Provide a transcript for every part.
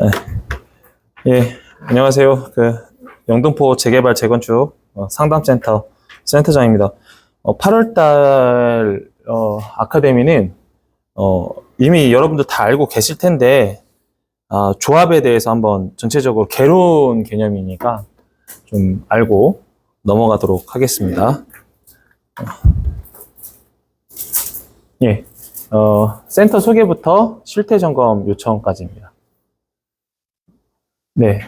네. 예, 안녕하세요. 영등포 재개발 재건축 상담센터 센터장입니다. 8월달 아카데미는 이미 여러분들 다 알고 계실 텐데 조합에 대해서 한번 전체적으로 개론 개념이니까 좀 알고 넘어가도록 하겠습니다. 예, 센터 소개부터 실태 점검 요청까지입니다. 네.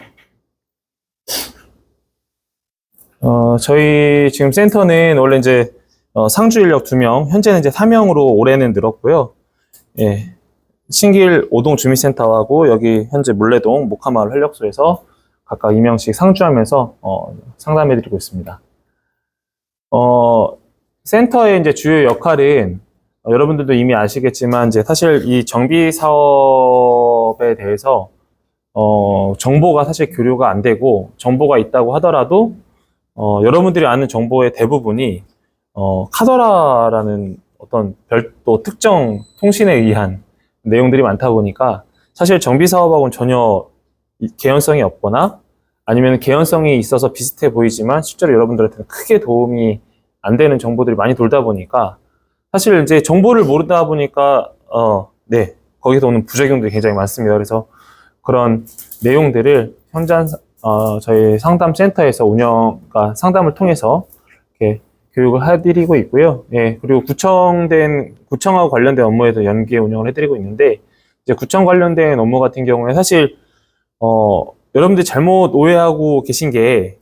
저희 지금 센터는 원래 이제 상주 인력 2명, 현재는 이제 3명으로 올해는 늘었고요. 예. 신길 5동 주민센터하고 여기 현재 물레동 목화마을 활력소에서 각각 2명씩 상주하면서 상담해드리고 있습니다. 센터의 이제 주요 역할은 여러분들도 이미 아시겠지만 이제 사실 이 정비 사업에 대해서 정보가 사실 교류가 안 되고 정보가 있다고 하더라도 여러분들이 아는 정보의 대부분이 카더라라는 어떤 별도 특정 통신에 의한 내용들이 많다 보니까 사실 정비 사업하고는 전혀 개연성이 없거나 아니면 개연성이 있어서 비슷해 보이지만 실제로 여러분들한테는 크게 도움이 안 되는 정보들이 많이 돌다 보니까 사실 이제 정보를 모르다 보니까 네, 거기서 오는 부작용들이 굉장히 많습니다. 그래서 그런 내용들을 현장 저희 상담센터에서 그러니까 상담을 통해서 이렇게 교육을 해드리고 있고요. 예, 그리고 구청하고 관련된 업무에도 연계 운영을 해드리고 있는데, 이제 구청 관련된 업무 같은 경우에 사실, 여러분들이 잘못 오해하고 계신 게,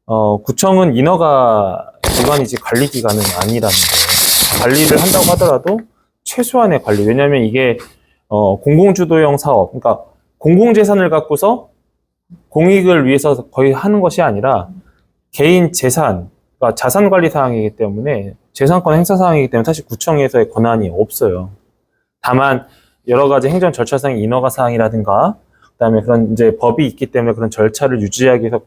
구청은 인허가 기관이지 관리 기관은 아니라는 거예요. 관리를 한다고 하더라도 최소한의 관리. 왜냐하면 이게, 공공주도형 사업, 그러니까 공공재산을 갖고서 공익을 위해서 거의 하는 것이 아니라 개인 재산, 그러니까 자산 관리 사항이기 때문에 재산권 행사 사항이기 때문에 사실 구청에서의 권한이 없어요. 다만 여러 가지 행정 절차상 인허가 사항이라든가 그다음에 그런 이제 법이 있기 때문에 그런 절차를 유지하기 위해서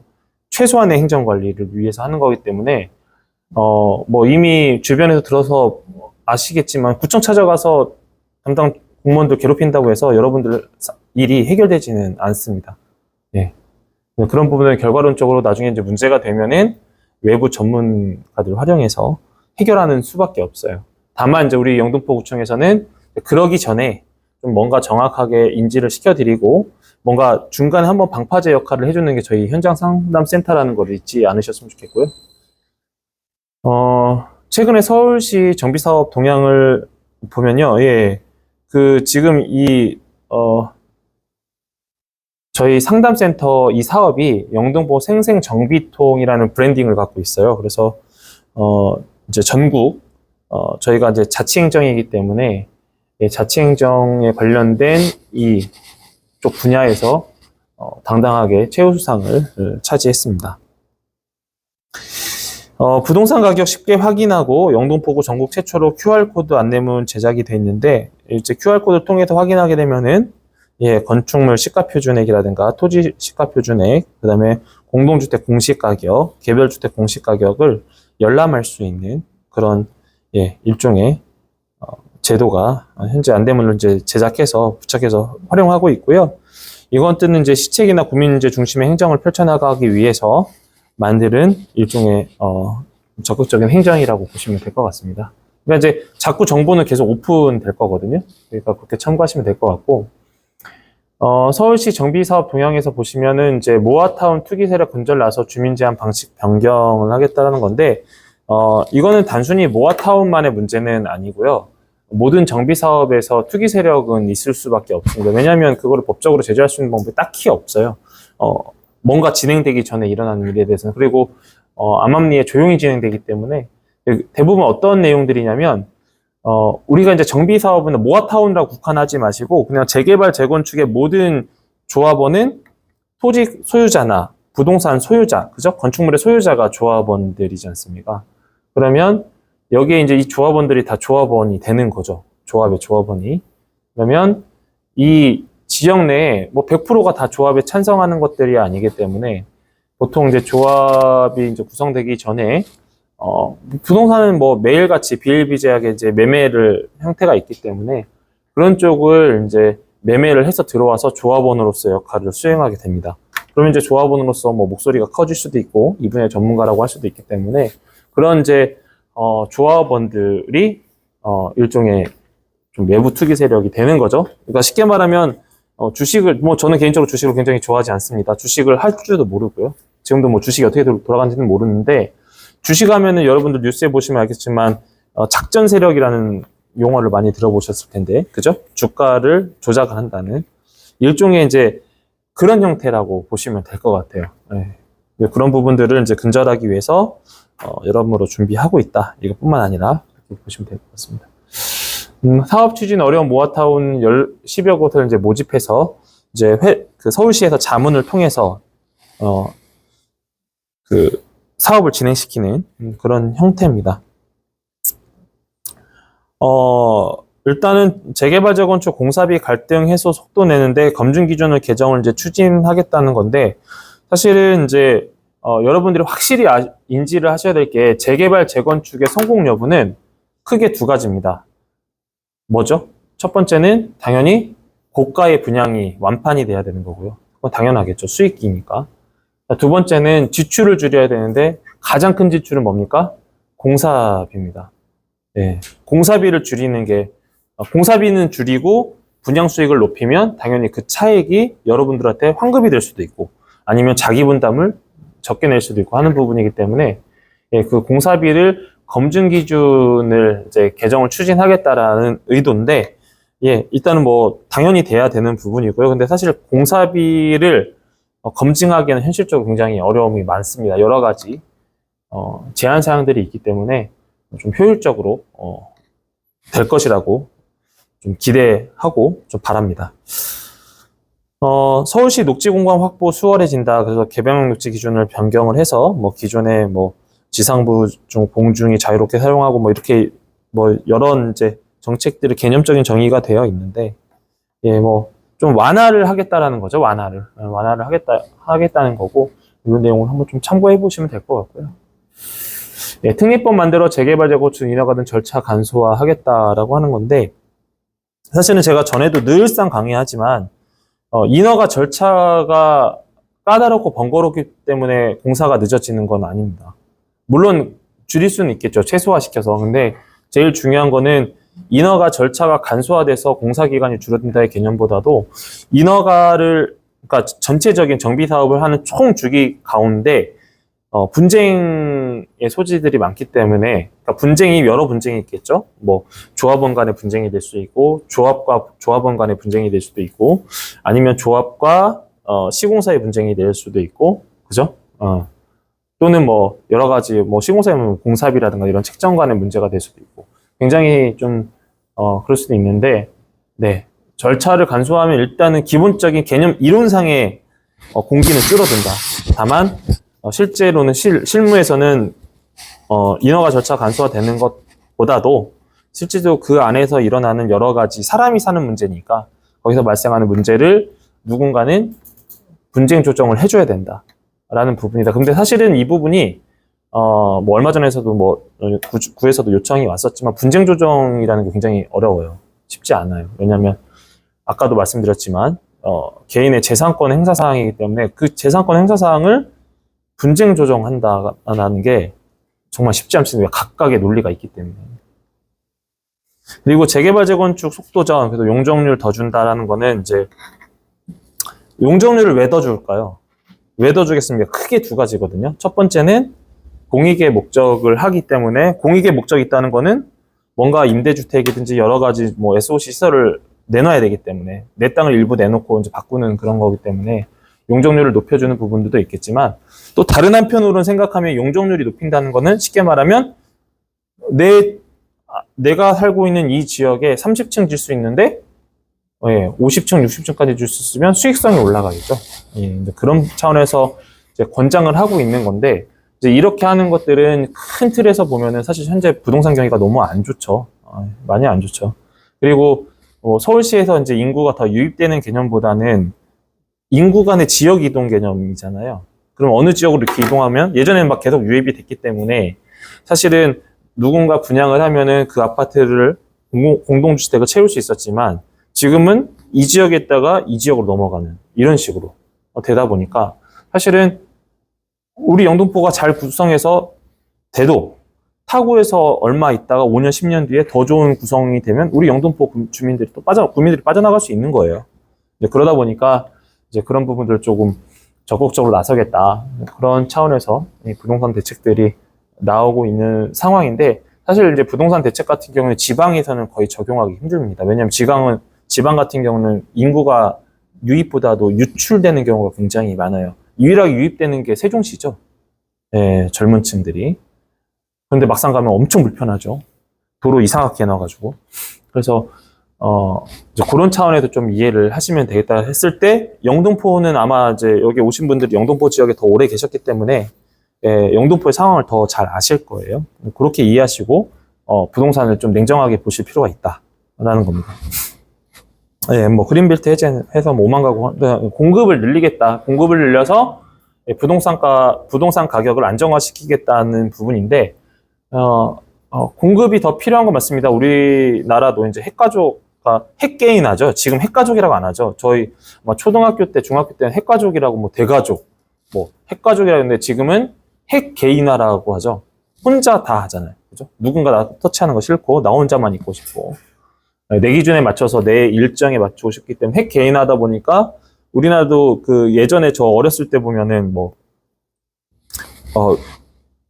최소한의 행정 관리를 위해서 하는 거기 때문에 뭐 이미 주변에서 들어서 아시겠지만 구청 찾아가서 담당 공무원들 괴롭힌다고 해서 여러분들 일이 해결되지는 않습니다. 예. 그런 부분을 결과론적으로 나중에 이제 문제가 되면은 외부 전문가들을 활용해서 해결하는 수밖에 없어요. 다만 이제 우리 영등포구청에서는 그러기 전에 좀 뭔가 정확하게 인지를 시켜드리고 뭔가 중간에 한번 방파제 역할을 해주는 게 저희 현장 상담센터라는 걸 잊지 않으셨으면 좋겠고요. 최근에 서울시 정비사업 동향을 보면요. 예. 지금 저희 상담센터 이 사업이 영등포 생생정비통이라는 브랜딩을 갖고 있어요. 그래서, 이제 전국, 저희가 이제 자치행정이기 때문에, 예, 자치행정에 관련된 이쪽 분야에서, 당당하게 최우수상을 차지했습니다. 부동산 가격 쉽게 확인하고 영등포구 전국 최초로 QR코드 안내문 제작이 돼 있는데, 이제 QR코드 통해서 확인하게 되면은, 예, 건축물 시가표준액이라든가 토지 시가표준액, 그 다음에 공동주택 공시가격, 개별주택 공시가격을 열람할 수 있는 그런, 예, 일종의, 제도가 현재 안내문을 이제 제작해서 부착해서 활용하고 있고요. 이건 뜻은 이제 시책이나 구민인재 중심의 행정을 펼쳐나가기 위해서 만드는 일종의, 적극적인 행정이라고 보시면 될 것 같습니다. 그러니까 이제 자꾸 정보는 계속 오픈될 거거든요. 그러니까 그렇게 참고하시면 될 것 같고, 서울시 정비사업 동향에서 보시면은 이제 모아타운 투기 세력 근절 나서 주민 제한 방식 변경을 하겠다는 건데, 이거는 단순히 모아타운만의 문제는 아니고요. 모든 정비사업에서 투기 세력은 있을 수밖에 없습니다. 왜냐하면 그거를 법적으로 제재할 수 있는 방법이 딱히 없어요. 뭔가 진행되기 전에 일어나는 일에 대해서는. 그리고, 암암리에 조용히 진행되기 때문에 대부분 어떤 내용들이냐면, 우리가 이제 정비 사업은 모아타운이라고 국한하지 마시고 그냥 재개발 재건축의 모든 조합원은 토지 소유자나 부동산 소유자, 그죠? 건축물의 소유자가 조합원들이지 않습니까? 그러면 여기에 이제 이 조합원들이 다 조합원이 되는 거죠. 조합의 조합원이. 그러면 이 지역 내에 뭐 100%가 다 조합에 찬성하는 것들이 아니기 때문에 보통 이제 조합이 이제 구성되기 전에 부동산은 뭐 매일같이 비일비재하게 이제 매매를 형태가 있기 때문에 그런 쪽을 이제 매매를 해서 들어와서 조합원으로서 역할을 수행하게 됩니다. 그러면 이제 조합원으로서 뭐 목소리가 커질 수도 있고 이 분야의 전문가라고 할 수도 있기 때문에 그런 이제 조합원들이 일종의 좀 외부 투기 세력이 되는 거죠. 그러니까 쉽게 말하면 주식을 뭐 저는 개인적으로 주식을 굉장히 좋아하지 않습니다. 주식을 할 줄도 모르고요. 지금도 뭐 주식이 어떻게 돌아가는지는 모르는데 주식하면은 여러분들 뉴스에 보시면 알겠지만 작전 세력이라는 용어를 많이 들어보셨을 텐데, 그죠? 주가를 조작을 한다는 일종의 이제 그런 형태라고 보시면 될 것 같아요. 네. 그런 부분들을 이제 근절하기 위해서 여러모로 준비하고 있다. 이것뿐만 아니라 이렇게 보시면 될 것 같습니다. 사업 추진 어려운 모아타운 10여 곳을 이제 모집해서 이제 그 서울시에서 자문을 통해서 그 사업을 진행시키는 그런 형태입니다. 일단은 재개발 재건축 공사비 갈등 해소 속도 내는데 검증 기준을 개정을 이제 추진하겠다는 건데 사실은 이제 여러분들이 확실히 인지를 하셔야 될 게 재개발 재건축의 성공 여부는 크게 두 가지입니다. 뭐죠? 첫 번째는 당연히 고가의 분양이 완판이 돼야 되는 거고요. 그건 당연하겠죠. 수익이니까. 두 번째는 지출을 줄여야 되는데 가장 큰 지출은 뭡니까? 공사비입니다. 네, 공사비를 줄이는 게 공사비는 줄이고 분양 수익을 높이면 당연히 그 차액이 여러분들한테 환급이 될 수도 있고 아니면 자기 분담을 적게 낼 수도 있고 하는 부분이기 때문에 예, 그 공사비를 검증 기준을 이제 개정을 추진하겠다라는 의도인데 예, 일단은 뭐 당연히 돼야 되는 부분이고요. 근데 사실 공사비를 검증하기에는 현실적으로 굉장히 어려움이 많습니다. 여러 가지 제한 사항들이 있기 때문에 좀 효율적으로 될 것이라고 좀 기대하고 좀 바랍니다. 서울시 녹지 공간 확보 수월해진다. 그래서 개별 녹지 기준을 변경을 해서 뭐 기존에 뭐 지상부 중 공중이 자유롭게 사용하고 뭐 이렇게 뭐 여러 이제 정책들이 개념적인 정의가 되어 있는데 예, 뭐 좀 완화를 하겠다라는 거죠. 완화를 하겠다는 거고 이런 내용을 한번 좀 참고해 보시면 될 것 같고요. 예, 특례법 만들어 재개발 재건축 인허가 등 절차 간소화하겠다라고 하는 건데 사실은 제가 전에도 늘상 강의하지만 인허가 절차가 까다롭고 번거롭기 때문에 공사가 늦어지는 건 아닙니다. 물론 줄일 수는 있겠죠. 최소화시켜서. 근데 제일 중요한 거는 인허가 절차가 간소화돼서 공사 기간이 줄어든다의 개념보다도 인허가를 그러니까 전체적인 정비 사업을 하는 총 주기 가운데 분쟁의 소지들이 많기 때문에 그러니까 분쟁이 여러 분쟁이 있겠죠. 뭐 조합원 간의 분쟁이 될 수 있고 조합과 조합원 간의 분쟁이 될 수도 있고 아니면 조합과 시공사의 분쟁이 될 수도 있고 그죠? 또는 뭐 여러 가지 뭐 시공사면 공사비라든가 이런 책정 간의 문제가 될 수도 있고 굉장히 좀 그럴 수도 있는데 네 절차를 간소화하면 일단은 기본적인 개념 이론상의 공기는 줄어든다. 다만 실제로는 실무에서는 인허가 절차 간소화되는 것보다도 실제로 그 안에서 일어나는 여러 가지 사람이 사는 문제니까 거기서 발생하는 문제를 누군가는 분쟁 조정을 해줘야 된다라는 부분이다. 근데 사실은 이 부분이 뭐 얼마 전에서도 뭐 구에서도 요청이 왔었지만 분쟁 조정이라는 게 굉장히 어려워요. 쉽지 않아요. 왜냐하면 아까도 말씀드렸지만 개인의 재산권 행사 사항이기 때문에 그 재산권 행사 사항을 분쟁 조정한다는 게 정말 쉽지 않습니다. 각각의 논리가 있기 때문에. 그리고 재개발 재건축 속도전, 그래서 용적률 더 준다라는 거는 이제 용적률을 왜 더 줄까요? 왜 더 주겠습니까? 크게 두 가지거든요. 첫 번째는 공익의 목적을 하기 때문에 공익의 목적이 있다는 거는 뭔가 임대주택이든지 여러 가지 뭐 SOC 시설을 내놔야 되기 때문에 내 땅을 일부 내놓고 이제 바꾸는 그런 거기 때문에 용적률을 높여주는 부분들도 있겠지만 또 다른 한편으로는 생각하면 용적률이 높인다는 거는 쉽게 말하면 내가 살고 있는 이 지역에 30층 질 수 있는데 50층, 60층까지 줄 수 있으면 수익성이 올라가겠죠. 그런 차원에서 이제 권장을 하고 있는 건데 이제 이렇게 하는 것들은 큰 틀에서 보면은 사실 현재 부동산 경기가 너무 안 좋죠. 많이 안 좋죠. 그리고 서울시에서 이제 인구가 더 유입되는 개념보다는 인구 간의 지역 이동 개념이잖아요. 그럼 어느 지역으로 이렇게 이동하면 예전에는 막 계속 유입이 됐기 때문에 사실은 누군가 분양을 하면은 그 아파트를 공동주택을 채울 수 있었지만 지금은 이 지역에 있다가 이 지역으로 넘어가는 이런 식으로 되다 보니까 사실은 우리 영등포가 잘 구성해서 돼도 타구에서 얼마 있다가 5년, 10년 뒤에 더 좋은 구성이 되면 우리 영등포 주민들이 또 국민들이 빠져나갈 수 있는 거예요. 이제 그러다 보니까 이제 그런 부분들을 조금 적극적으로 나서겠다. 그런 차원에서 이 부동산 대책들이 나오고 있는 상황인데 사실 이제 부동산 대책 같은 경우는 지방에서는 거의 적용하기 힘듭니다. 왜냐하면 지방 같은 경우는 인구가 유입보다도 유출되는 경우가 굉장히 많아요. 유일하게 유입되는 게 세종시죠. 예, 젊은 층들이. 그런데 막상 가면 엄청 불편하죠. 도로 이상하게 해놔가지고. 그래서, 이제 그런 차원에서 좀 이해를 하시면 되겠다 했을 때, 영등포는 아마 이제 여기 오신 분들이 영등포 지역에 더 오래 계셨기 때문에, 예, 영등포의 상황을 더 잘 아실 거예요. 그렇게 이해하시고, 부동산을 좀 냉정하게 보실 필요가 있다라는 겁니다. 예, 뭐, 그린벨트 해제해서 뭐 5만 가구, 공급을 늘리겠다. 공급을 늘려서 부동산 가격을 안정화시키겠다는 부분인데, 공급이 더 필요한 건 맞습니다. 우리나라도 이제 핵개인하죠. 지금 핵가족이라고 안 하죠. 저희 초등학교 때, 중학교 때는 핵가족이라고 뭐 대가족, 뭐 핵가족이라고 했는데 지금은 핵개인화라고 하죠. 혼자 다 하잖아요. 그죠? 누군가 나 터치하는 거 싫고, 나 혼자만 있고 싶고. 내 기준에 맞춰서 내 일정에 맞추고 싶기 때문에 핵개인하다 보니까 우리나라도 그 예전에 저 어렸을 때 보면은 뭐,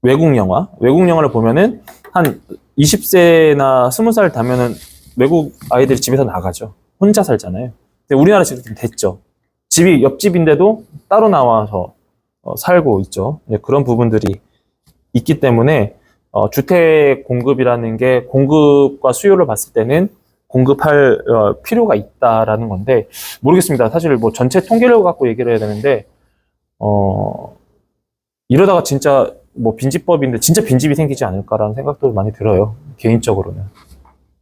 외국 영화를 보면은 한 20세나 20살 되면은 외국 아이들이 집에서 나가죠. 혼자 살잖아요. 근데 우리나라 지금 좀 됐죠. 집이 옆집인데도 따로 나와서 살고 있죠. 그런 부분들이 있기 때문에 주택 공급이라는 게 공급과 수요를 봤을 때는 공급할 필요가 있다라는 건데 모르겠습니다. 사실 뭐 전체 통계를 갖고 얘기를 해야 되는데 이러다가 진짜 뭐 빈집법인데 진짜 빈집이 생기지 않을까라는 생각도 많이 들어요. 개인적으로는.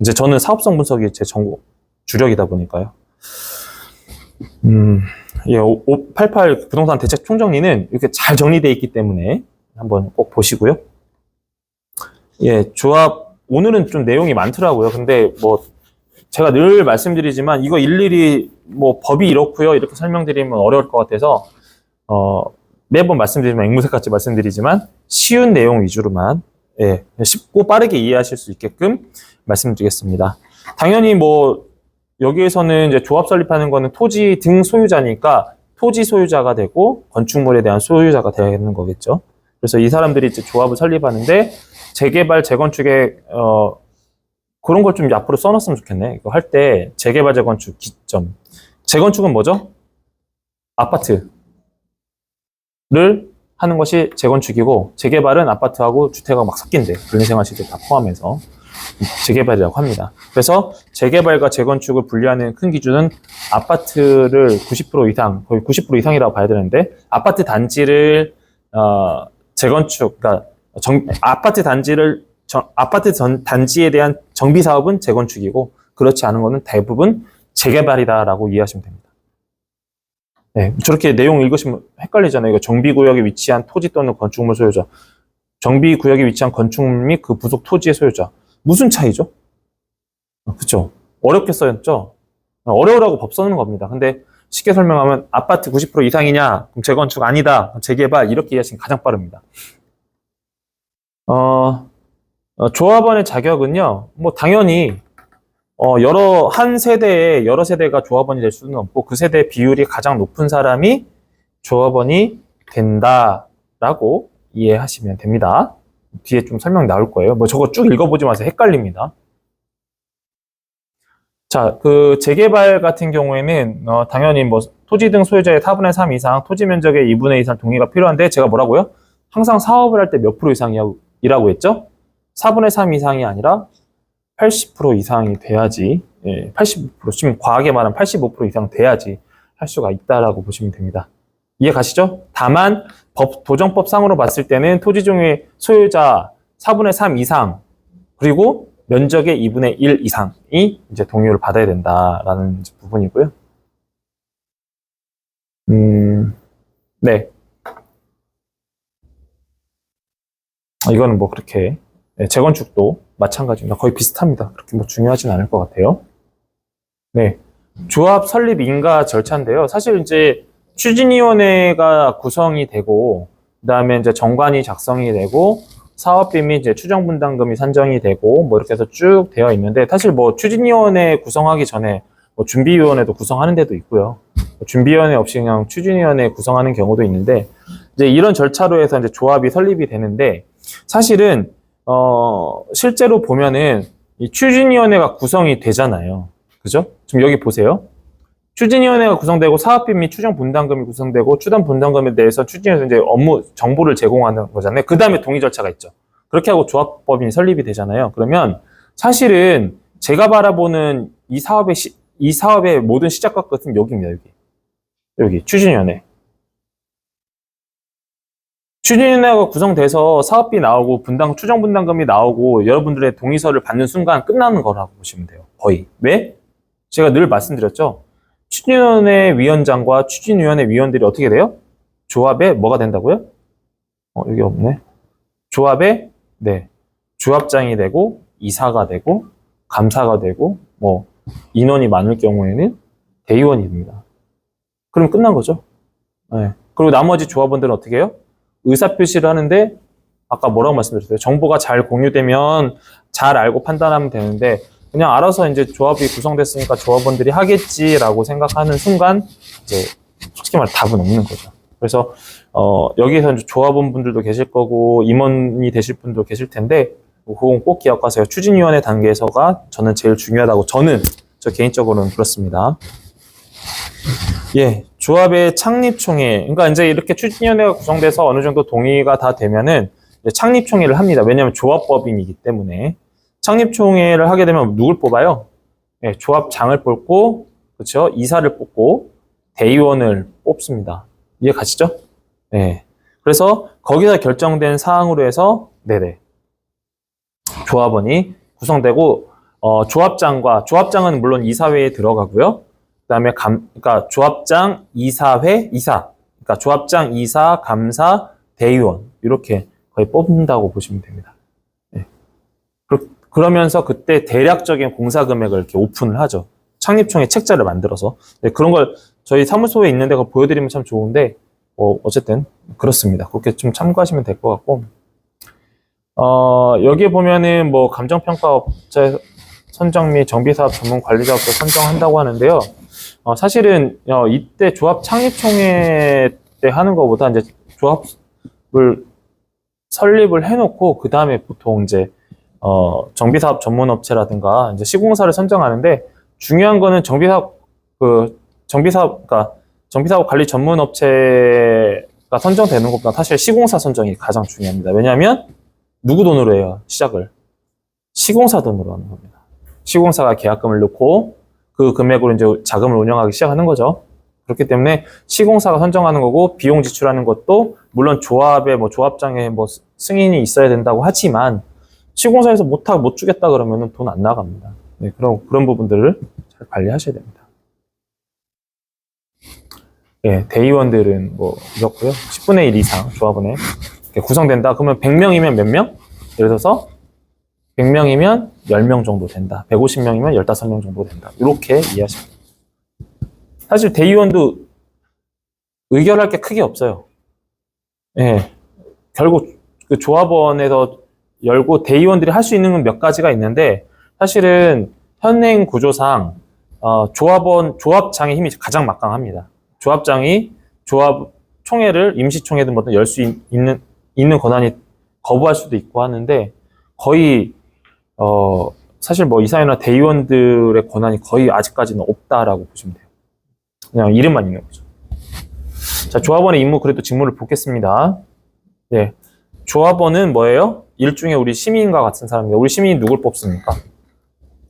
이제 저는 사업성 분석이 제 전공 주력이다 보니까요. 예, 588 부동산 대책 총정리는 이렇게 잘 정리되어 있기 때문에 한번 꼭 보시고요. 예, 조합 오늘은 좀 내용이 많더라고요. 근데 뭐 제가 늘 말씀드리지만 이거 일일이 뭐 법이 이렇고요. 이렇게 설명드리면 어려울 것 같아서 매번 말씀드리지만 앵무새같이 말씀드리지만 쉬운 내용 위주로만 예, 쉽고 빠르게 이해하실 수 있게끔 말씀드리겠습니다. 당연히 뭐 여기에서는 이제 조합 설립하는 거는 토지 등 소유자니까 토지 소유자가 되고 건축물에 대한 소유자가 되는 거겠죠. 그래서 이 사람들이 이제 조합을 설립하는데 재개발, 재건축에 그런 걸 좀 앞으로 써놨으면 좋겠네. 이거 할 때 재개발, 재건축 기점. 재건축은 뭐죠? 아파트를 하는 것이 재건축이고 재개발은 아파트하고 주택하고 막 섞인대. 근린생활 시설 다 포함해서 재개발이라고 합니다. 그래서 재개발과 재건축을 분리하는 큰 기준은 아파트를 90% 이상, 거의 90% 이상이라고 봐야 되는데 아파트 단지를 재건축, 그러니까 아파트 단지에 대한 정비 사업은 재건축이고 그렇지 않은 거는 대부분 재개발이다라고 이해하시면 됩니다. 네, 저렇게 내용 읽으시면 헷갈리잖아요. 이거 정비구역에 위치한 토지 또는 건축물 소유자, 정비구역에 위치한 건축물 및 그 부속 토지의 소유자. 무슨 차이죠? 그렇죠? 어렵게 써였죠? 어려우라고 법 써는 겁니다. 근데 쉽게 설명하면 아파트 90% 이상이냐? 그럼 재건축 아니다. 재개발 이렇게 이해하시면 가장 빠릅니다. 조합원의 자격은요, 뭐, 당연히, 한 세대에 여러 세대가 조합원이 될 수는 없고, 그 세대 비율이 가장 높은 사람이 조합원이 된다라고 이해하시면 됩니다. 뒤에 좀 설명 나올 거예요. 뭐, 저거 쭉 읽어보지 마세요. 헷갈립니다. 자, 그 재개발 같은 경우에는, 당연히 뭐, 토지 등 소유자의 4분의 3 이상, 토지 면적의 2분의 2 이상 동의가 필요한데, 제가 뭐라고요? 항상 사업을 할 때 몇 프로 이상이라고 했죠? 4분의 3 이상이 아니라 80% 이상이 돼야지, 예, 80%, 지금 과하게 말하면 85% 이상 돼야지 할 수가 있다라고 보시면 됩니다. 이해 가시죠? 다만, 도정법상으로 봤을 때는 토지종의 소유자 4분의 3 이상, 그리고 면적의 2분의 1 이상이 이제 동의를 받아야 된다라는 부분이고요. 네. 이거는 뭐 그렇게, 재건축도 마찬가지입니다. 거의 비슷합니다. 그렇게 뭐 중요하진 않을 것 같아요. 네. 조합 설립 인가 절차인데요. 사실 이제 추진위원회가 구성이 되고, 그다음에 이제 정관이 작성이 되고, 사업비 및 이제 추정분담금이 산정이 되고, 뭐 이렇게 해서 쭉 되어 있는데, 사실 뭐 추진위원회 구성하기 전에 뭐 준비위원회도 구성하는 데도 있고요. 준비위원회 없이 그냥 추진위원회 구성하는 경우도 있는데, 이제 이런 절차로 해서 이제 조합이 설립이 되는데, 사실은, 실제로 보면은 이 추진위원회가 구성이 되잖아요. 그죠? 지금 여기 보세요. 추진위원회가 구성되고 사업비 및 추정분담금이 구성되고 추정분담금에 대해서 추진위원회에서 이제 업무 정보를 제공하는 거잖아요. 그 다음에 동의 절차가 있죠. 그렇게 하고 조합법인이 설립이 되잖아요. 그러면 사실은 제가 바라보는 이 사업의 모든 시작과 끝은 여기입니다. 여기 추진위원회. 추진위원회가 구성돼서 사업비 나오고 추정분담금이 나오고 여러분들의 동의서를 받는 순간 끝나는 거라고 보시면 돼요. 거의. 왜? 제가 늘 말씀드렸죠. 추진위원회 위원장과 추진위원회 위원들이 어떻게 돼요? 조합에 뭐가 된다고요? 여기 없네. 조합에, 네. 조합장이 되고, 이사가 되고, 감사가 되고, 뭐, 인원이 많을 경우에는 대의원이 됩니다. 그럼 끝난 거죠. 네. 그리고 나머지 조합원들은 어떻게 해요? 의사표시를 하는데, 아까 뭐라고 말씀드렸어요? 정보가 잘 공유되면 잘 알고 판단하면 되는데, 그냥 알아서 이제 조합이 구성됐으니까 조합원들이 하겠지라고 생각하는 순간, 이제, 솔직히 말해 답은 없는 거죠. 그래서, 여기서 이제 조합원분들도 계실 거고, 임원이 되실 분도 계실 텐데, 그건 꼭 기억하세요. 추진위원회 단계에서가 저는 제일 중요하다고, 저 개인적으로는 그렇습니다. 예, 조합의 창립총회. 그러니까 이제 이렇게 추진위원회가 구성돼서 어느 정도 동의가 다 되면은, 이제 창립총회를 합니다. 왜냐하면 조합법인이기 때문에. 창립총회를 하게 되면 누굴 뽑아요? 예, 조합장을 뽑고, 그렇죠? 이사를 뽑고, 대의원을 뽑습니다. 이해 가시죠? 네. 그래서 거기서 결정된 사항으로 해서, 네네. 조합원이 구성되고, 조합장은 물론 이사회에 들어가고요. 그 다음에 그러니까 조합장, 이사회, 그러니까 조합장, 이사, 감사, 대의원. 이렇게 거의 뽑는다고 보시면 됩니다. 네. 그러면서 그때 대략적인 공사 금액을 이렇게 오픈을 하죠. 창립총회 책자를 만들어서. 네, 그런 걸 저희 사무소에 있는 데가 보여드리면 참 좋은데, 어쨌든 그렇습니다. 그렇게 좀 참고하시면 될 것 같고, 여기에 보면은 뭐 감정평가업체 선정 및 정비사업 전문관리자업체 선정한다고 하는데요. 사실은 이때 조합 창립총회 때 하는 것보다 이제 조합을 설립을 해놓고 그 다음에 보통 이제 정비사업 전문업체라든가 이제 시공사를 선정하는데, 중요한 거는 그러니까 정비사업 관리 전문업체가 선정되는 것보다 사실 시공사 선정이 가장 중요합니다. 왜냐하면 누구 돈으로 해요? 시작을. 시공사 돈으로 하는 겁니다. 시공사가 계약금을 넣고 그 금액으로 이제 자금을 운영하기 시작하는 거죠. 그렇기 때문에 시공사가 선정하는 거고, 비용 지출하는 것도 물론 조합에 뭐 조합장에 뭐 승인이 있어야 된다고 하지만, 시공사에서 못 주겠다 그러면은 돈 안 나갑니다. 네, 그런 부분들을 잘 관리하셔야 됩니다. 예, 대의원들은 뭐 이렇고요. 10분의 1 이상 조합원에 구성된다. 그러면 100명이면 몇 명? 예를 들어서 100명이면 10명 정도 된다. 150명이면 15명 정도 된다. 이렇게 이해하시면 됩니다. 사실 대의원도 의결할 게 크게 없어요. 예, 결국 그 조합원에서 열고 대의원들이 할 수 있는 건 몇 가지가 있는데, 사실은 현행 구조상 조합장의 힘이 가장 막강합니다. 조합장이 조합 총회를 임시총회든 뭐든 열 수 있는 권한이 거부할 수도 있고 하는데, 거의 사실 뭐 이사회나 대의원들의 권한이 거의 아직까지는 없다라고 보시면 돼요. 그냥 이름만 있는 거죠. 자, 조합원의 임무, 그래도 직무를 보겠습니다. 네, 조합원은 뭐예요? 일종의 우리 시민과 같은 사람입니다. 우리 시민이 누굴 뽑습니까?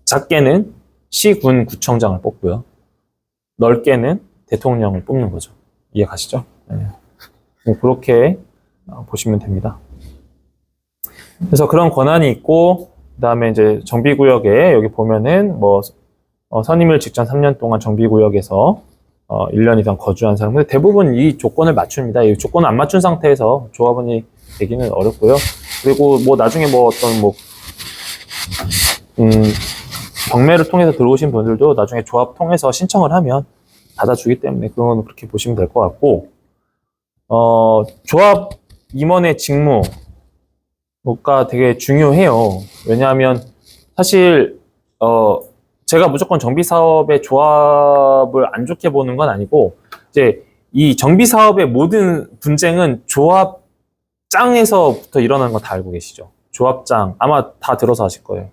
작게는 시군 구청장을 뽑고요. 넓게는 대통령을 뽑는 거죠. 이해 가시죠? 네. 그렇게 보시면 됩니다. 그래서 그런 권한이 있고, 그 다음에 이제 정비구역에 여기 보면은 뭐 선임을 직전 3년 동안 정비구역에서 1년 이상 거주한 사람. 근데 대부분 이 조건을 맞춥니다. 이 조건을 안 맞춘 상태에서 조합원이 되기는 어렵고요. 그리고 뭐 나중에 뭐 어떤 경매를 통해서 들어오신 분들도 나중에 조합 통해서 신청을 하면 받아주기 때문에 그건 그렇게 보시면 될 것 같고, 조합 임원의 직무가 되게 중요해요. 왜냐하면 사실 제가 무조건 정비 사업의 조합을 안 좋게 보는 건 아니고, 이제 이 정비 사업의 모든 분쟁은 조합장에서부터 일어나는 거 다 알고 계시죠? 조합장 아마 다 들어서 아실 거예요.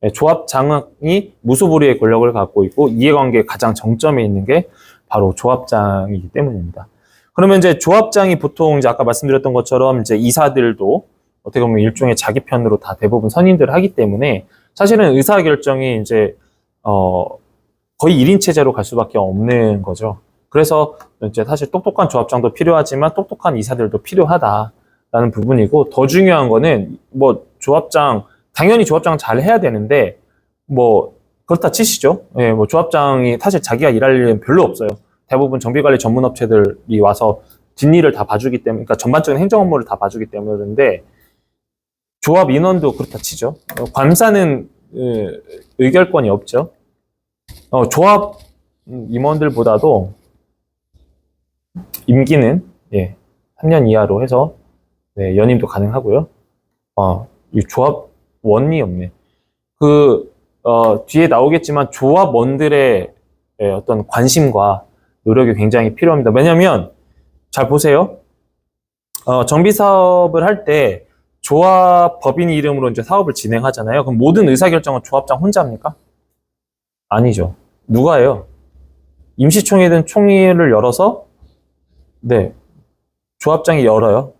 네, 조합장이 무소불위의 권력을 갖고 있고 이해관계의 가장 정점에 있는 게 바로 조합장이기 때문입니다. 그러면 이제 조합장이 보통 이제 아까 말씀드렸던 것처럼 이제 이사들도 어떻게 보면 일종의 자기 편으로 다 대부분 선임들을 하기 때문에 사실은 의사결정이 이제 거의 1인 체제로 갈 수밖에 없는 거죠. 그래서 이제 사실 똑똑한 조합장도 필요하지만 똑똑한 이사들도 필요하다라는 부분이고, 더 중요한 거는 뭐 조합장 당연히 조합장 잘 해야 되는데 뭐 그렇다 치시죠. 예, 뭐 조합장이 사실 자기가 일할 일은 별로 없어요. 대부분 정비관리 전문 업체들이 와서 뒷일을 다 봐주기 때문에, 그러니까 전반적인 행정 업무를 다 봐주기 때문에. 그런데 조합 인원도 그렇다 치죠. 관사는 의결권이 없죠. 조합 임원들보다도 임기는 3년 이하로 해서 연임도 가능하고요. 이 조합원이 없네. 뒤에 나오겠지만 조합원들의 어떤 관심과 노력이 굉장히 필요합니다. 왜냐면 잘 보세요. 정비 사업을 할 때 조합 법인 이름으로 이제 사업을 진행하잖아요. 그럼 모든 의사결정은 조합장 혼자 합니까? 아니죠. 누가 해요? 임시총회든 총회를 열어서 조합장이 열어요.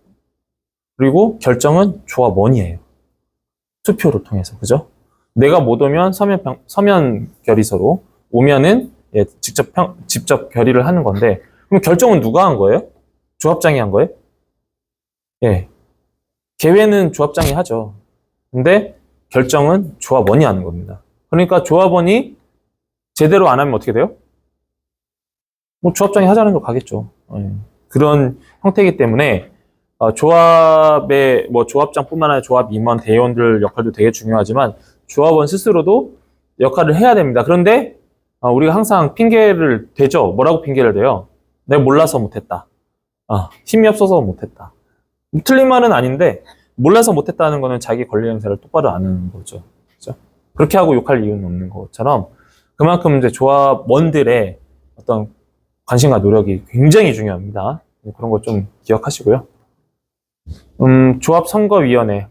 그리고 결정은 조합원이 해요. 투표를 통해서. 그죠? 내가 못 오면 서면 결의서로 오면은 직접 결의를 하는 건데, 그럼 결정은 누가 한 거예요? 조합장이 한 거예요? 계획은 조합장이 하죠. 근데 결정은 조합원이 하는 겁니다. 그러니까 조합원이 제대로 안 하면 어떻게 돼요? 뭐 조합장이 하자는 대로 가겠죠. 그런 형태이기 때문에 조합의 뭐 조합장뿐만 아니라 조합 임원, 대의원들 역할도 되게 중요하지만 조합원 스스로도 역할을 해야 됩니다. 그런데 우리가 항상 핑계를 대죠. 뭐라고 핑계를 대요? 내가 몰라서 못했다. 힘이 없어서 못했다. 틀린 말은 아닌데 몰라서 못했다는 거는 자기 권리 행사를 똑바로 안 하는 거죠. 그렇죠? 그렇게 하고 욕할 이유는 없는 것처럼 그만큼 이제 조합원들의 어떤 관심과 노력이 굉장히 중요합니다. 그런 거 좀 기억하시고요. 조합선거위원회.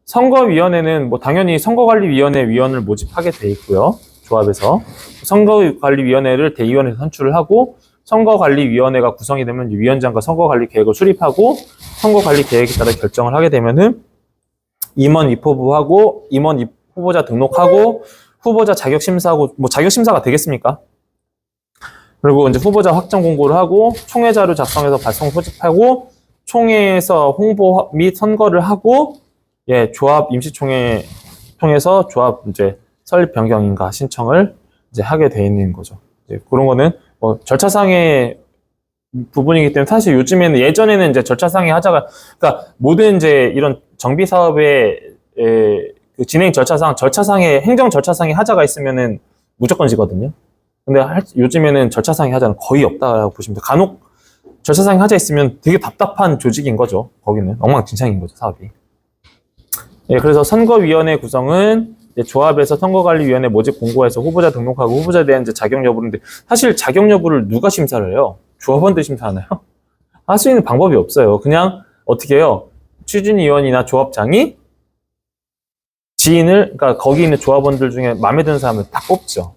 선거위원회는 뭐 당연히 선거관리위원회 위원을 모집하게 돼 있고요. 조합에서 선거관리위원회를 대의원에서 선출을 하고, 선거관리위원회가 구성이 되면 위원장과 선거관리 계획을 수립하고 선거관리 계획에 따라 결정을 하게 되면은 임원 입후보하고 임원 후보자 등록하고 후보자 자격 심사하고, 뭐 자격 심사가 되겠습니까? 그리고 이제 후보자 확정 공고를 하고 총회 자료 작성해서 발송 소집하고 총회에서 홍보 및 선거를 하고 조합 임시총회 통해서 조합 이제 설립 변경인가 신청을 이제 하게 돼 있는 거죠. 그런 거는 뭐 절차상의 부분이기 때문에 사실 요즘에는, 예전에는 이제 절차상의 하자가, 그러니까 모든 이제 이런 정비 사업의 그 진행 절차상의 행정 절차상의 하자가 있으면은 무조건 지거든요. 근데 요즘에는 절차상의 하자는 거의 없다고 보시면 돼요. 간혹 절차상의 하자 있으면 되게 답답한 조직인 거죠. 거기는 엉망진창인 거죠, 사업이. 그래서 선거위원회 구성은 조합에서 선거관리위원회 모집 공고해서 후보자 등록하고 후보자에 대한 이제 자격 여부인데, 사실 자격 여부를 누가 심사를 해요? 조합원들 심사하나요? 할 수 있는 방법이 없어요. 그냥 어떻게 해요? 추진위원이나 조합장이 지인을, 그러니까 거기 있는 조합원들 중에 마음에 드는 사람을 다 뽑죠.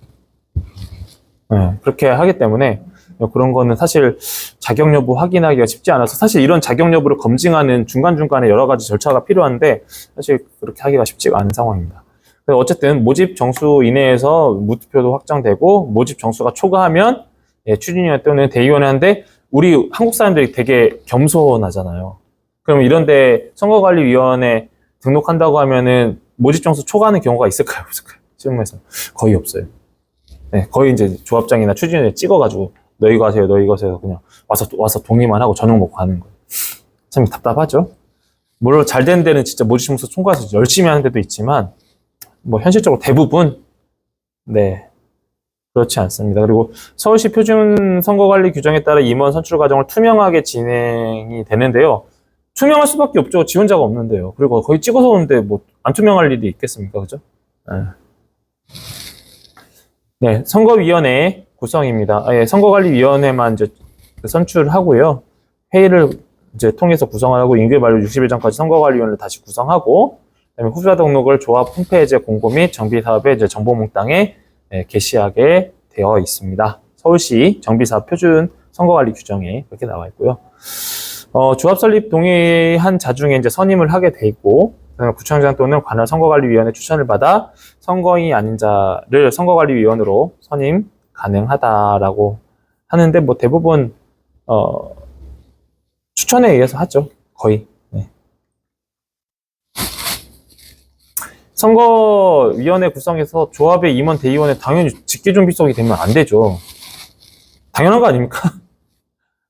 그렇게 하기 때문에 그런 거는 사실 자격 여부 확인하기가 쉽지 않아서, 사실 이런 자격 여부를 검증하는 중간중간에 여러 가지 절차가 필요한데 사실 그렇게 하기가 쉽지가 않은 상황입니다. 어쨌든 모집 정수 이내에서 무투표도 확정되고, 모집 정수가 초과하면 추진위원 또는 대의원회 하는데, 우리 한국 사람들이 되게 겸손하잖아요. 그럼 이런데 선거관리위원회 등록한다고 하면은 모집 정수 초과하는 경우가 있을까요? 없을까요? 실무에서 거의 없어요. 거의 이제 조합장이나 추진위원회 찍어가지고 너희 가세요, 너희 가세요, 그냥 와서 동의만 하고 저녁 먹고 가는 거예요. 참 답답하죠. 물론 잘 된 데는 진짜 모집 정수 통과해서 열심히 하는 데도 있지만 뭐 현실적으로 대부분 네 그렇지 않습니다. 그리고 서울시 표준 선거관리 규정에 따라 임원 선출 과정을 투명하게 진행이 되는데요. 투명할 수밖에 없죠. 지원자가 없는데요. 그리고 거의 찍어서 오는데 뭐 안 투명할 일이 있겠습니까? 그죠? 네, 선거위원회 구성입니다. 예, 선거관리위원회만 이제 선출하고요. 회의를 이제 통해서 구성을 하고 임기 만료 60일 전까지 선거관리위원회를 다시 구성하고, 그다음에 후보자 등록을 조합 홈페이지에 공고 및 정비사업의 이제 정보몽땅에 게시하게 되어 있습니다. 서울시 정비사업 표준 선거관리 규정에 그렇게 나와 있고요. 조합 설립 동의한 자 중에 이제 선임을 하게 돼 있고, 구청장 또는 관할 선거관리위원회 추천을 받아 선거인이 아닌 자를 선거관리위원으로 선임 가능하다라고 하는데, 뭐 대부분 추천에 의해서 하죠. 거의. 네. 선거위원회 구성에서 조합의 임원 대의원에 당연히 직계존비속이 되면 안 되죠. 당연한 거 아닙니까?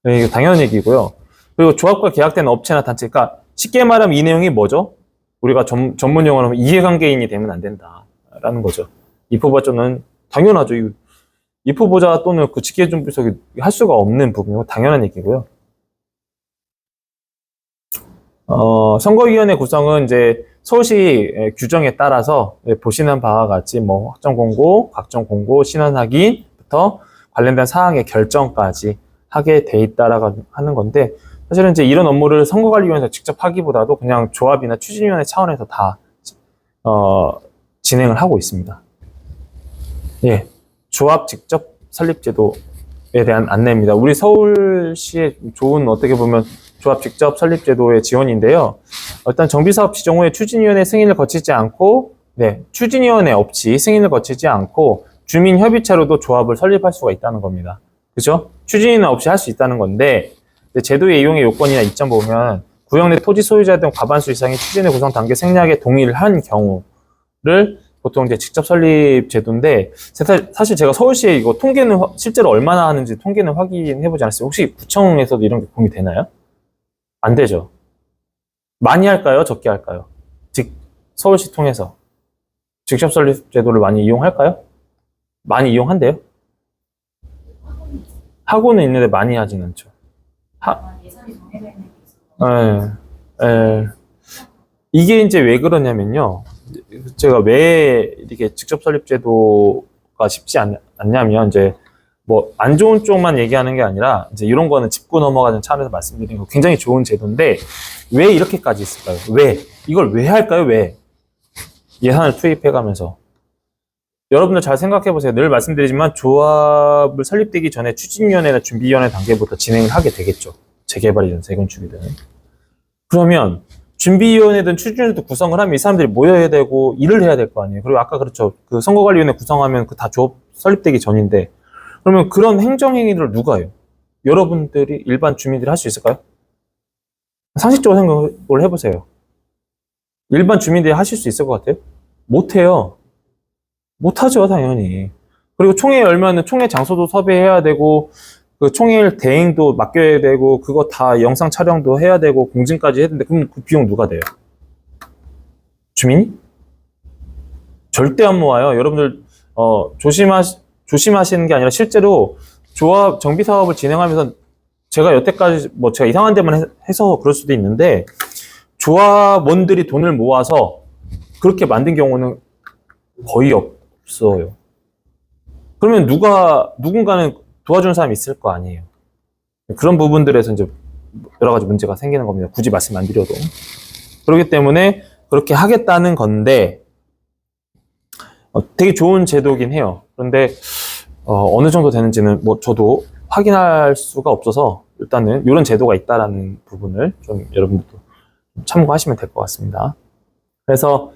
네, 이거 당연한 얘기고요. 그리고 조합과 계약된 업체나 단체, 그러니까 쉽게 말하면 이 내용이 뭐죠? 우리가 전문 용어로 하면 이해관계인이 되면 안 된다라는 거죠. 입후보자는 당연하죠. 입후보자 또는 그 직계존비속이 할 수가 없는 부분이고 당연한 얘기고요. 선거위원회 구성은 이제 서울시 규정에 따라서 보시는 바와 같이 뭐 확정 공고, 각정 공고, 신원 확인부터 관련된 사항의 결정까지 하게 돼 있다라고 하는 건데, 사실은 이제 이런 업무를 선거관리위원회에서 직접 하기보다도 그냥 조합이나 추진위원회 차원에서 다 진행을 하고 있습니다. 예, 조합 직접 설립 제도에 대한 안내입니다. 우리 서울시의 좋은 어떻게 보면 조합 직접 설립 제도의 지원인데요. 일단 정비사업 지정 후에 추진위원회 승인을 거치지 않고, 네, 추진위원회 없이 승인을 거치지 않고 주민협의체로도 조합을 설립할 수가 있다는 겁니다. 그죠? 추진위원회 없이 할 수 있다는 건데, 제도의 이용의 요건이나 이점 보면 구역 내 토지 소유자 등 과반수 이상이 추진회 구성 단계 생략에 동의를 한 경우를 보통 이제 직접 설립 제도인데, 사실 제가 서울시에 이거 통계는 실제로 얼마나 하는지 통계는 확인해보지 않았어요. 혹시 구청에서도 이런 게 공유되나요? 안 되죠. 많이 할까요? 적게 할까요? 서울시 통해서 직접 설립 제도를 많이 이용할까요? 많이 이용한대요? 하고는 있는데 많이 하진 않죠. 예산이 정해져 있는 게 있어요. 이게 이제 왜 그러냐면요. 제가 왜 이렇게 직접 설립 제도가 쉽지 않냐면, 이제 뭐 안 좋은 쪽만 얘기하는 게 아니라 이제 이런 거는 짚고 넘어가는 차원에서 말씀드리는 거 굉장히 좋은 제도인데, 왜 이렇게까지 있을까요? 왜? 이걸 왜 할까요? 왜? 예산을 투입해가면서. 여러분들 잘 생각해 보세요. 늘 말씀드리지만 조합을 설립되기 전에 추진위원회나 준비위원회 단계부터 진행을 하게 되겠죠. 재개발이든 재건축이든. 그러면 준비위원회든 추진위원회도 구성을 하면 이 사람들이 모여야 되고 일을 해야 될 거 아니에요. 그리고 아까 그렇죠. 그 선거관리위원회 구성하면 그 다 조합 설립되기 전인데, 그러면 그런 행정행위를 누가 해요? 여러분들이, 일반 주민들이 할 수 있을까요? 상식적으로 생각을 해보세요. 일반 주민들이 하실 수 있을 것 같아요? 못해요. 못하죠, 당연히. 그리고 총회 열면은 총회 장소도 섭외해야 되고, 그 총회 대행도 맡겨야 되고, 그거 다 영상 촬영도 해야 되고, 공증까지 해야 되는데, 그럼 그 비용 누가 돼요? 주민이? 절대 안 모아요. 여러분들, 조심하시는 게 아니라 실제로 조합, 정비 사업을 진행하면서 제가 여태까지 뭐 제가 이상한 데만 해서 그럴 수도 있는데, 조합원들이 돈을 모아서 그렇게 만든 경우는 거의 없어요. 그러면 누군가는 도와주는 사람이 있을 거 아니에요. 그런 부분들에서 이제 여러 가지 문제가 생기는 겁니다. 굳이 말씀 안 드려도. 그렇기 때문에 그렇게 하겠다는 건데, 되게 좋은 제도긴 해요. 그런데, 어느 정도 되는지는 뭐 저도 확인할 수가 없어서 일단은 이런 제도가 있다라는 부분을 좀 여러분들도 참고하시면 될 것 같습니다. 그래서,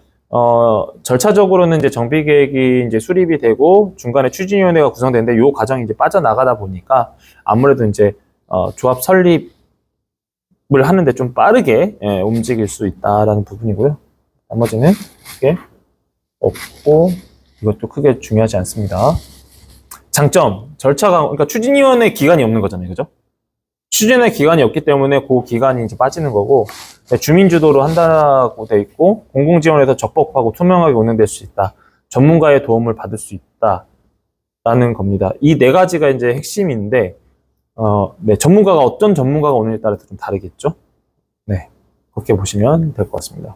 절차적으로는 이제 정비계획이 이제 수립이 되고 중간에 추진위원회가 구성되는데, 요 과정이 이제 빠져나가다 보니까 아무래도 이제, 조합 설립을 하는데 좀 빠르게, 움직일 수 있다라는 부분이고요. 나머지는 크게 없고, 이것도 크게 중요하지 않습니다. 장점, 절차가, 그러니까 추진위원회 기간이 없는 거잖아요. 그죠? 추진의 기간이 없기 때문에 그 기간이 이제 빠지는 거고, 네, 주민주도로 한다고 돼 있고, 공공지원에서 적법하고 투명하게 운영될 수 있다. 전문가의 도움을 받을 수 있다라는 겁니다. 이 네 가지가 이제 핵심인데, 네, 전문가가 어떤 전문가가 오느냐에 따라서 좀 다르겠죠? 네, 그렇게 보시면 될 것 같습니다.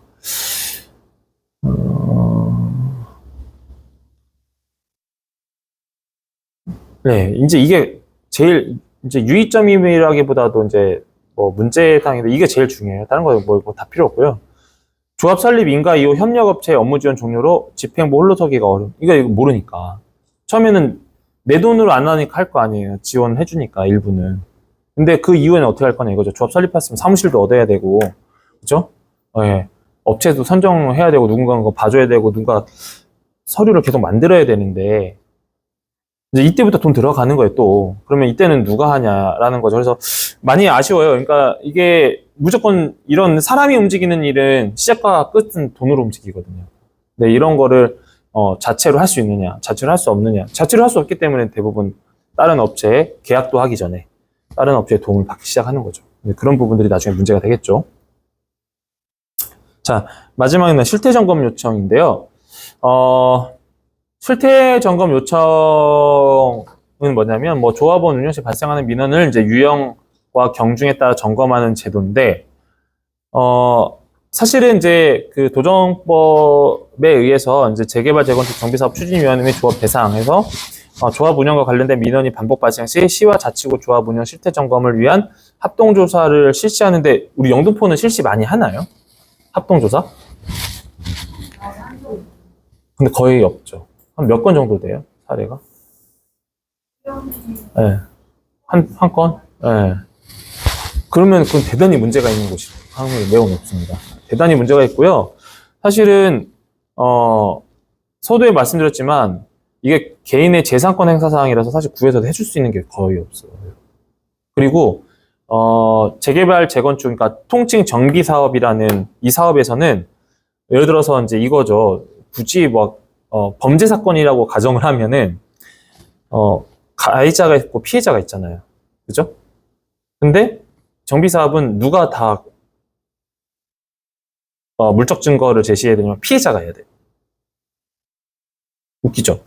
네, 이제 이게 제일 이제 유의점이라기보다도 이제 뭐 문제사항인데 이게 제일 중요해요. 다른 거 뭐 다 필요 없고요. 조합 설립 인가 이후 협력업체의 업무 지원 종료로 집행부 홀로 서기가 어려운. 이거 모르니까. 처음에는 내 돈으로 안 하니까 할 거 아니에요. 지원해 주니까 일부는. 근데 그 이후에는 어떻게 할 거냐 이거죠. 조합 설립했으면 사무실도 얻어야 되고, 그죠? 예. 업체도 선정해야 되고 누군가 거 봐줘야 되고 누가 서류를 계속 만들어야 되는데 이제 이때부터 돈 들어가는 거예요, 또. 그러면 이때는 누가 하냐라는 거죠. 그래서 많이 아쉬워요. 그러니까 이게 무조건 이런 사람이 움직이는 일은 시작과 끝은 돈으로 움직이거든요. 근데 이런 거를 자체로 할 수 있느냐, 자체로 할 수 없느냐. 자체로 할 수 없기 때문에 대부분 다른 업체에 계약도 하기 전에 다른 업체의 도움을 받기 시작하는 거죠. 그런 부분들이 나중에 문제가 되겠죠. 자, 마지막에는 실태 점검 요청인데요. 실태 점검 요청은 뭐냐면, 뭐, 조합원 운영 시 발생하는 민원을 이제 유형과 경중에 따라 점검하는 제도인데, 사실은 이제 그 도정법에 의해서 이제 재개발 재건축 정비사업 추진위원회 및 조합 대상에서 조합 운영과 관련된 민원이 반복 발생 시 시와 자치구 조합 운영 실태 점검을 위한 합동조사를 실시하는데, 우리 영등포는 실시 많이 하나요? 합동조사? 근데 거의 없죠. 한 몇 건 정도 돼요? 사례가? 네. 한 건? 네. 그러면 그건 대단히 문제가 있는 곳이 확률이 매우 높습니다. 대단히 문제가 있고요. 사실은, 서두에 말씀드렸지만, 이게 개인의 재산권 행사 사항이라서 사실 구에서 해줄 수 있는 게 거의 없어요. 그리고, 재개발, 재건축, 그러니까 통칭 정비 사업이라는 이 사업에서는 예를 들어서 이제 이거죠. 굳이 뭐, 범죄 사건이라고 가정을 하면은, 가해자가 있고 피해자가 있잖아요. 그죠? 근데 정비 사업은 누가 다, 물적 증거를 제시해야 되냐면 피해자가 해야 돼요. 웃기죠?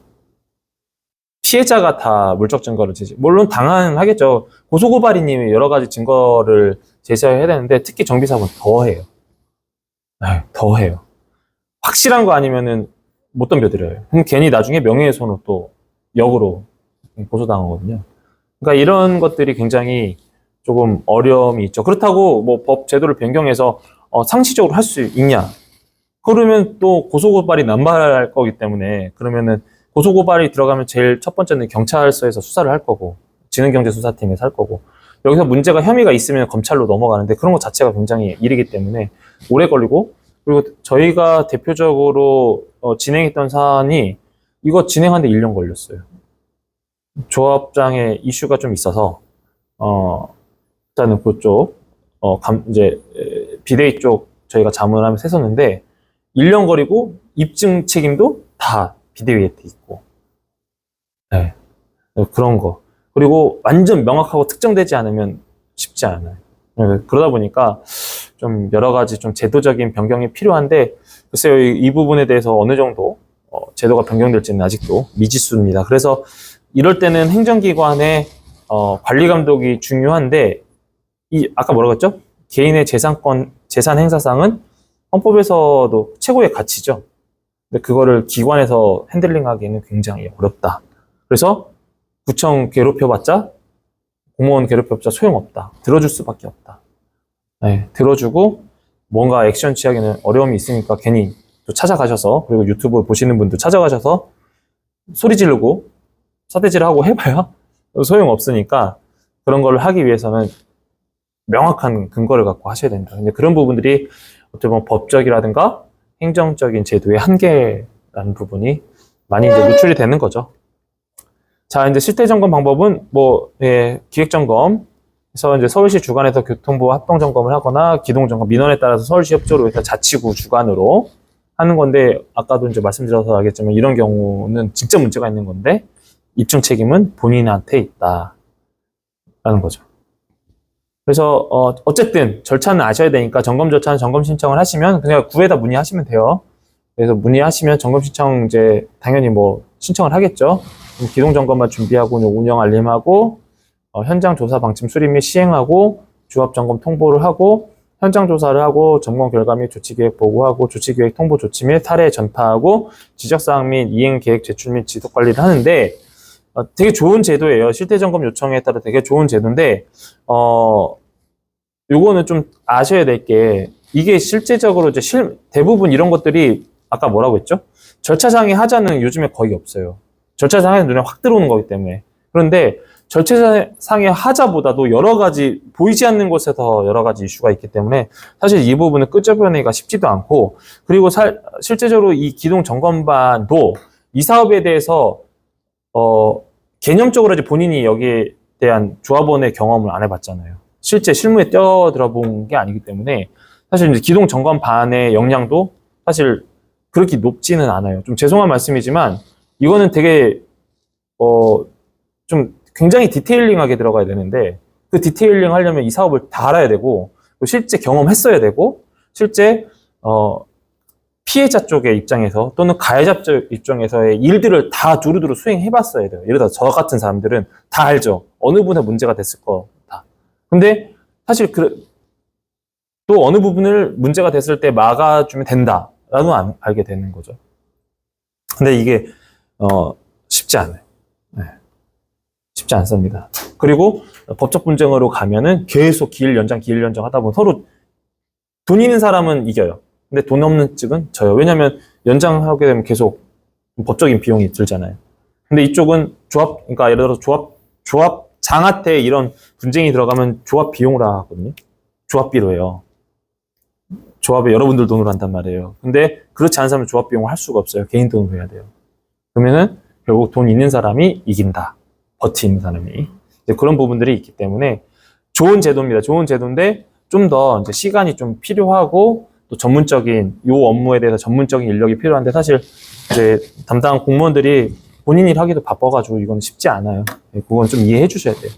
피해자가 다 물적 증거를 물론 당연하겠죠. 고소고발인님이 여러 가지 증거를 제시해야 되는데 특히 정비 사업은 더 해요. 네, 더 해요. 확실한 거 아니면은 못 덤벼드려요. 그럼 괜히 나중에 명예훼손으로 또 역으로 고소당하거든요. 그러니까 이런 것들이 굉장히 조금 어려움이 있죠. 그렇다고 뭐 법 제도를 변경해서 상시적으로 할 수 있냐? 그러면 또 고소고발이 남발할 거기 때문에 그러면은 고소고발이 들어가면 제일 첫 번째는 경찰서에서 수사를 할 거고 지능경제수사팀에서 할 거고 여기서 문제가 혐의가 있으면 검찰로 넘어가는데 그런 것 자체가 굉장히 일이기 때문에 오래 걸리고 그리고 저희가 대표적으로 진행했던 사안이 이거 진행하는데 1년 걸렸어요. 조합장에 이슈가 좀 있어서 일단은 그쪽 이제 비대위 쪽 저희가 자문을 하면서 했었는데 1년 걸리고 입증 책임도 다 비대위에 있고 네. 그런 거 그리고 완전 명확하고 특정되지 않으면 쉽지 않아요. 네. 그러다 보니까 좀 여러 가지 좀 제도적인 변경이 필요한데 글쎄요 이 부분에 대해서 어느 정도 제도가 변경될지는 아직도 미지수입니다. 그래서 이럴 때는 행정기관의 관리 감독이 중요한데 아까 뭐라고 했죠? 개인의 재산 행사상은 헌법에서도 최고의 가치죠. 근데 그거를 기관에서 핸들링하기에는 굉장히 어렵다. 그래서 구청 괴롭혀봤자 공무원 괴롭혀봤자 소용없다. 들어줄 수밖에 없다. 네, 들어주고 뭔가 액션 취하기는 어려움이 있으니까 괜히 또 찾아가셔서 그리고 유튜브 보시는 분도 찾아가셔서 소리 지르고 사대질하고 해봐야 소용없으니까 그런 걸 하기 위해서는 명확한 근거를 갖고 하셔야 된다. 근데 그런 부분들이 어떻게 보면 법적이라든가 행정적인 제도의 한계라는 부분이 많이 이제 노출이 되는 거죠. 자, 이제 실태 점검 방법은 기획 점검. 그래서 이제 서울시 주관에서 교통부 합동 점검을 하거나 기동 점검 민원에 따라서 서울시 협조로 해서 자치구 주관으로 하는 건데 아까도 이제 말씀드려서 알겠지만 이런 경우는 진짜 문제가 있는 건데 입증 책임은 본인한테 있다라는 거죠. 그래서 어쨌든 절차는 아셔야 되니까 점검 절차는 점검 신청을 하시면 그냥 구에다 문의하시면 돼요. 그래서 문의하시면 점검 신청 이제 당연히 뭐 신청을 하겠죠. 그럼 기동 점검만 준비하고 운영 알림하고 현장 조사 방침 수립 및 시행하고 조합 점검 통보를 하고 현장 조사를 하고 점검 결과 및 조치 계획 보고하고 조치 계획 통보 조치 및 사례 전파하고 지적 사항 및 이행 계획 제출 및 지속 관리를 하는데 되게 좋은 제도예요. 실태 점검 요청에 따라 되게 좋은 제도인데 요거는 좀 아셔야 될 게 이게 실제적으로 이제 대부분 이런 것들이 아까 뭐라고 했죠? 절차상의 하자는 요즘에 거의 없어요. 절차상의 눈에 확 들어오는 거기 때문에. 그런데 절차상의 하자보다도 여러 가지 보이지 않는 곳에서 여러 가지 이슈가 있기 때문에 사실 이 부분을 끄집어내기가 쉽지도 않고 그리고 실제적으로 이 기동 점검반도 이 사업에 대해서 개념적으로 이제 본인이 여기에 대한 조합원의 경험을 안 해봤잖아요. 실제 실무에 뛰어들어 본 게 아니기 때문에 사실 이제 기동 점검반의 역량도 사실 그렇게 높지는 않아요. 좀 죄송한 말씀이지만 이거는 되게 좀 굉장히 디테일링하게 들어가야 되는데 그 디테일링 하려면 이 사업을 다 알아야 되고 또 실제 경험했어야 되고 실제 피해자 쪽의 입장에서 또는 가해자 쪽 입장에서의 일들을 다 두루두루 수행해봤어야 돼요. 예를 들어 저 같은 사람들은 다 알죠. 어느 분에 문제가 됐을 거다. 근데 사실 또 어느 부분을 문제가 됐을 때 막아주면 된다라도 알게 되는 거죠. 근데 이게 쉽지 않아요. 네. 쉽지 않습니다. 그리고 법적 분쟁으로 가면은 계속 기일 연장 하다 보면 서로 돈 있는 사람은 이겨요. 근데 돈 없는 측은 져요. 왜냐면 연장하게 되면 계속 법적인 비용이 들잖아요. 근데 이쪽은 그러니까 예를 들어서 조합 장한테 이런 분쟁이 들어가면 조합 비용으로 하거든요. 조합비로 해요. 조합에 여러분들 돈으로 한단 말이에요. 근데 그렇지 않은 사람은 조합 비용을 할 수가 없어요. 개인 돈으로 해야 돼요. 그러면은 결국 돈 있는 사람이 이긴다. 버티는 사람이. 이제 그런 부분들이 있기 때문에 좋은 제도입니다. 좋은 제도인데 좀 더 이제 시간이 좀 필요하고 또 전문적인 요 업무에 대해서 전문적인 인력이 필요한데 사실 이제 담당 공무원들이 본인 일 하기도 바빠가지고 이건 쉽지 않아요. 그건 좀 이해해 주셔야 돼요.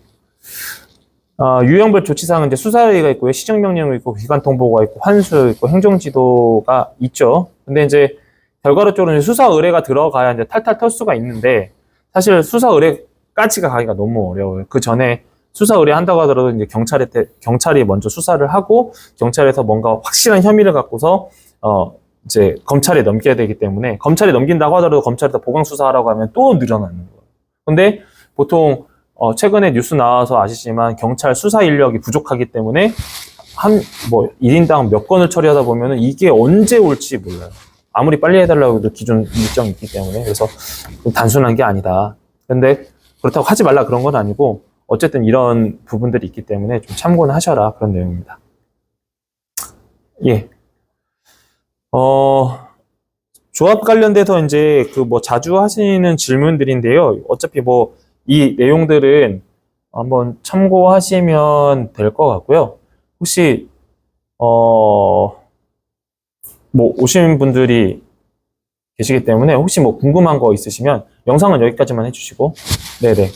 유형별 조치사항은 이제 수사의뢰가 있고요, 시정명령이 있고, 기관 통보가 있고, 환수 있고, 행정지도가 있죠. 근데 이제 결과론적으로 수사 의뢰가 들어가야 이제 탈탈 털 수가 있는데 사실 수사 의뢰까지가 가기가 너무 어려워요. 그 전에 수사 의뢰 한다고 하더라도 이제 경찰이 먼저 수사를 하고 경찰에서 뭔가 확실한 혐의를 갖고서 이제 검찰에 넘겨야 되기 때문에 검찰에 넘긴다고 하더라도 검찰에서 보강 수사하라고 하면 또 늘어나는 거예요. 근데 보통 최근에 뉴스 나와서 아시지만 경찰 수사 인력이 부족하기 때문에 1인당 몇 건을 처리하다 보면은 이게 언제 올지 몰라요. 아무리 빨리 해달라고 해도 기존 일정이 있기 때문에. 그래서 단순한 게 아니다. 근데 그렇다고 하지 말라 그런 건 아니고 어쨌든 이런 부분들이 있기 때문에 좀 참고는 하셔라 그런 내용입니다. 예. 조합 관련돼서 이제 자주 하시는 질문들인데요. 어차피 이 내용들은 한번 참고하시면 될 것 같고요. 혹시 오신 분들이 계시기 때문에 혹시 궁금한 거 있으시면 영상은 여기까지만 해주시고, 네네.